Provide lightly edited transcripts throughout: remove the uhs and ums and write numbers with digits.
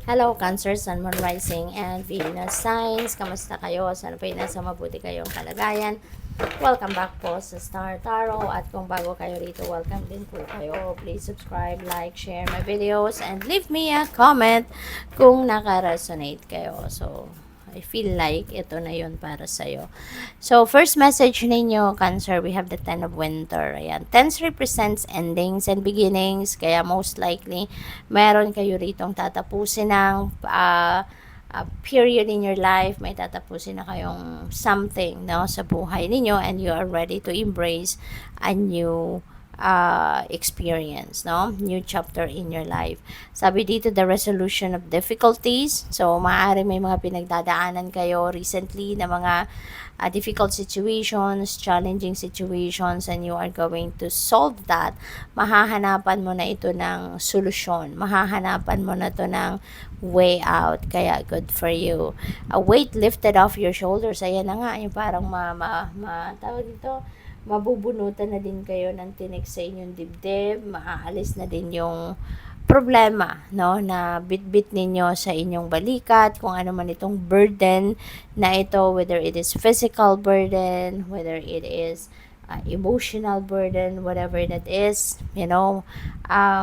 Hello, Cancer, Sun, Moon, Rising, and Venus signs. Kamusta kayo? Sana po nasa mabuti kayong kalagayan. Welcome back po sa Star Tarot. At kung bago kayo rito, welcome din po kayo. Please subscribe, like, share my videos, and leave me a comment kung naka-resonate kayo. So, I feel like ito na yun para sa'yo. So, first message ninyo, Cancer, we have the Ten of Winter. Ayan. Tens represents endings and beginnings. Kaya most likely, meron kayo ritong tatapusin ng period in your life. May tatapusin na kayong something, no, sa buhay ninyo, and you are ready to embrace a new experience, no? New chapter in your life. Sabi dito, the resolution of difficulties. So, maaari may mga pinagdadaanan kayo recently na mga difficult situations, challenging situations, and you are going to solve that. Mahahanapan mo na ito ng solusyon. Mahahanapan mo na ito ng way out. Kaya, good for you. A weight lifted off your shoulders. Ayan na nga, yung parang tawag dito, mabubunutan na din kayo ng tinik sa inyong dibdib, maaalis na din yung problema, no, na bitbit ninyo sa inyong balikat, kung ano man itong burden na ito, whether it is physical burden, whether it is emotional burden, whatever that is,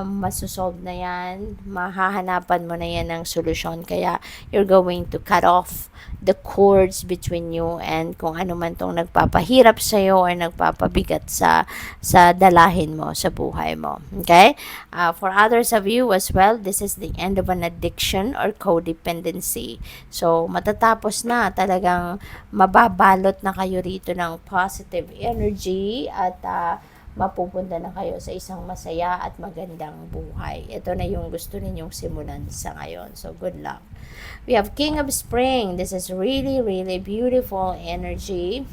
masosolve na yan, mahahanapan mo na yan ng solusyon. Kaya you're going to cut off the cords between you and kung ano man tong nagpapahirap sa iyo or nagpapabigat sa dalahin mo sa buhay mo. Okay? For others of you as well, this is the end of an addiction or codependency. So, matatapos na, talagang mababalot na kayo rito ng positive energy at mapupunta na kayo sa isang masaya at magandang buhay. Ito na yung gusto ninyong simulan sa ngayon. So, good luck. We have King of Spring. This is really, really beautiful energy.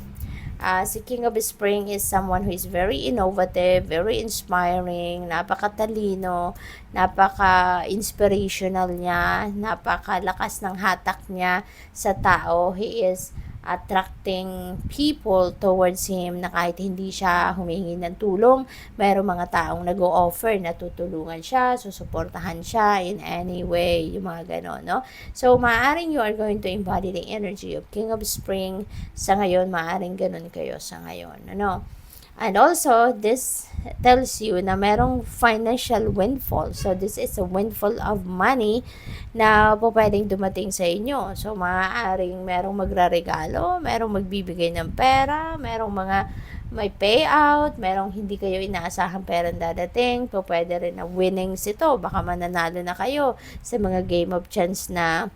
Si King of Spring is someone who is very innovative, very inspiring, napakatalino, napaka-inspirational niya, napakalakas ng hatak niya sa tao. He is attracting people towards him na kahit hindi siya humingi ng tulong, mayroong mga taong nag-o-offer na tutulungan siya, susuportahan siya in any way, yung mga ganon, no? So, maaaring you are going to embody the energy of King of Spring sa ngayon, maaaring ganon kayo sa ngayon, ano? And also, this tells you na merong financial windfall. So, this is a windfall of money na po pwedeng dumating sa inyo. So, maaaring merong magraregalo, merong magbibigay ng pera, merong may payout, merong hindi kayo inaasahang perang dadating. Po pwede rin na winnings ito. Baka mananalo na kayo sa mga game of chance na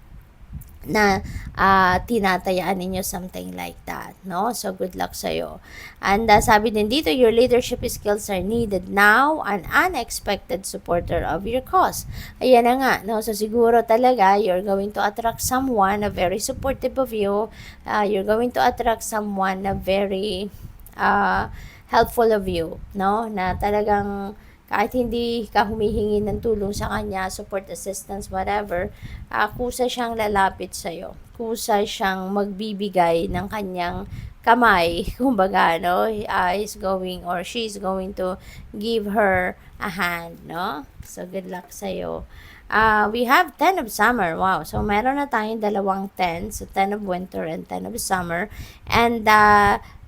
tinatayaan ninyo, something like that, no? So, good luck sa'yo. And sabi din dito, your leadership skills are needed now, an unexpected supporter of your cause. Ayan na nga, no? So, siguro talaga, you're going to attract someone na very supportive of you. You're going to attract someone na very helpful of you, no? Na talagang kahit hindi ka humihingi ng tulong sa kanya, support, assistance, whatever, kusa siyang lalapit sa'yo. Kusa siyang magbibigay ng kanyang kamay. Kumbaga, no? Is going or she's going to give her a hand, no? So, good luck sa'yo. We have 10 of Summer. Wow. So, meron na tayong dalawang 10. So, 10 of Winter and 10 of Summer. And,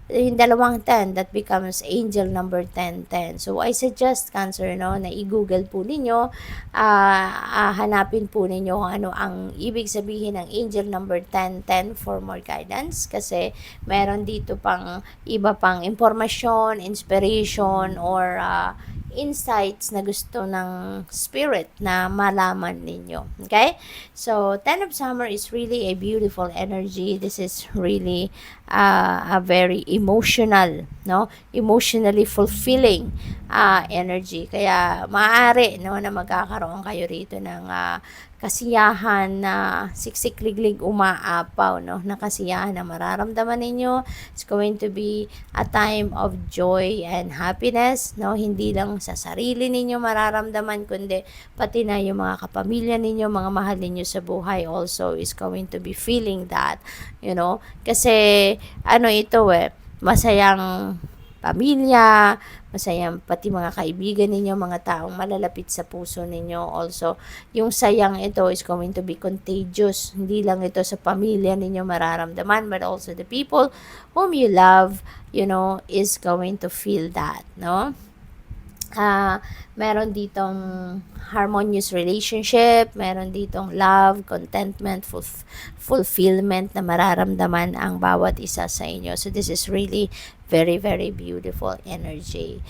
yung dalawang 10, that becomes angel number 1010. So, I suggest, Cancer, no, na i-google po ninyo, hanapin po ninyo kung ano ang ibig sabihin ng angel number 1010 for more guidance. Kasi, meron dito pang iba pang impormasyon, inspiration, or insights na gusto ng spirit na malaman ninyo. Okay? So, 10 of Summer is really a beautiful energy. This is really a very emotional, no? Emotionally fulfilling energy. Kaya, maaari, no, na magkakaroon kayo rito ng kasiyahan na siksik-liglig umaapaw, no, na kasiyahan na mararamdaman ninyo. It's going to be a time of joy and happiness, no, hindi lang sa sarili ninyo mararamdaman, kundi pati na yung mga kapamilya ninyo, mga mahal ninyo sa buhay also is going to be feeling that, kasi ano ito masayang pamilya, masayang pati mga kaibigan ninyo, mga taong malalapit sa puso ninyo. Also, yung sayang ito is going to be contagious. Hindi lang ito sa pamilya ninyo mararamdaman, but also the people whom you love, is going to feel that, no? Meron ditong harmonious relationship, meron ditong love, contentment, fulfillment na mararamdaman ang bawat isa sa inyo. So this is really very, very beautiful energy.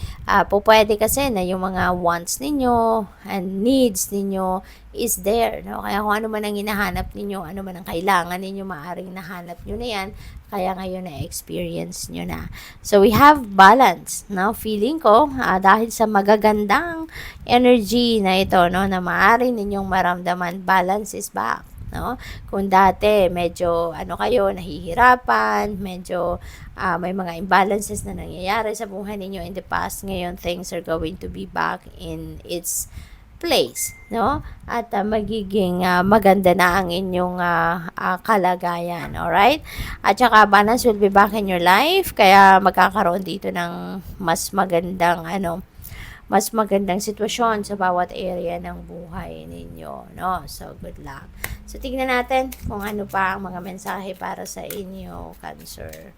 Pwede kasi na yung mga wants ninyo and needs ninyo is there, no? Kaya kung ano man ang hinahanap ninyo, ano man ang kailangan ninyo, maaring nahanap nyo na yan. Kaya ngayon na-experience nyo na. So, we have balance, no? Feeling ko, dahil sa magagandang energy na ito, no, na maaari ninyong maramdaman, balance is back, no? Kung dati, medyo, nahihirapan, medyo, may mga imbalances na nangyayari sa buhay ninyo in the past, ngayon, things are going to be back in its place, no? At magiging maganda na ang inyong kalagayan, alright? At saka balance will be back in your life, kaya magkakaroon dito ng mas magandang sitwasyon sa bawat area ng buhay ninyo, no? So, good luck. So, tignan natin kung ano pa ang mga mensahe para sa inyo, Cancer.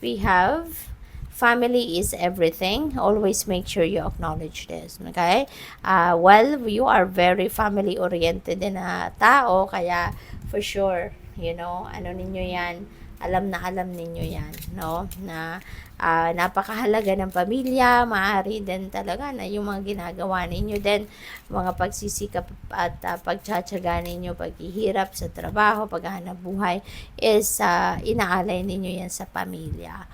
We have family is everything. Always make sure you acknowledge this. Okay? You are very family-oriented na tao, kaya for sure, ninyo yan, alam ninyo yan, no? Na napakahalaga ng pamilya, maaari din talaga na yung mga ginagawa ninyo din, mga pagsisikap at pagtsatsaga ninyo, paghihirap sa trabaho, paghahanap buhay, is inaalay ninyo yan sa pamilya.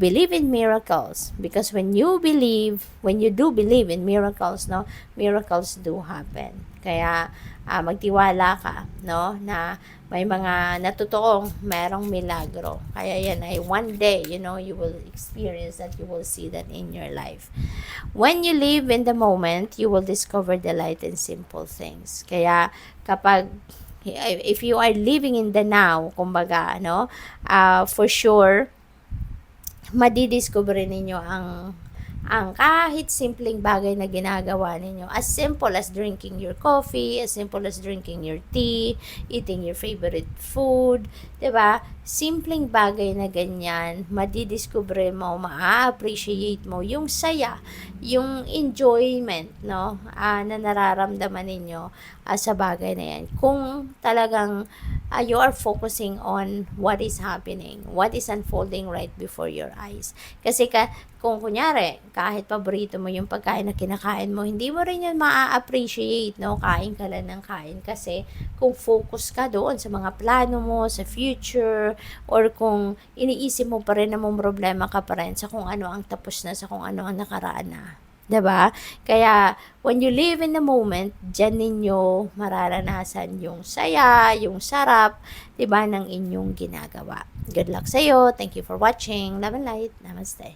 Believe in miracles, because when you do believe in miracles, no, miracles do happen. Kaya magtiwala ka, no, na may mga natutuong merong milagro. Kaya yan ay one day, you will experience that, you will see that in your life. When you live in the moment, you will discover delight in simple things. Kaya if you are living in the now, kumbaga, for sure, madidiscover ninyo ang kahit simpleng bagay na ginagawa ninyo. As simple as drinking your coffee, as simple as drinking your tea, eating your favorite food, 'di ba? Simpleng bagay na ganyan, madidiscover mo, maa-appreciate mo yung saya, yung enjoyment, no? Na nararamdaman ninyo sa bagay na yan. Kung talagang you are focusing on what is happening, what is unfolding right before your eyes. Kasi kung kunyari, kahit paborito mo yung pagkain na kinakain mo, hindi mo rin yan maa-appreciate, no? Kain ka lang ng kain kasi kung focus ka doon sa mga plano mo, sa future, or kung iniisip mo pa rin na mong problema ka pa rin sa kung ano ang tapos na, sa kung ano ang nakaraan na. 'Di ba? Kaya, when you live in the moment, dyan ninyo mararanasan yung saya, yung sarap, 'di ba, ng inyong ginagawa. Good luck sa'yo. Thank you for watching. Love and light. Namaste.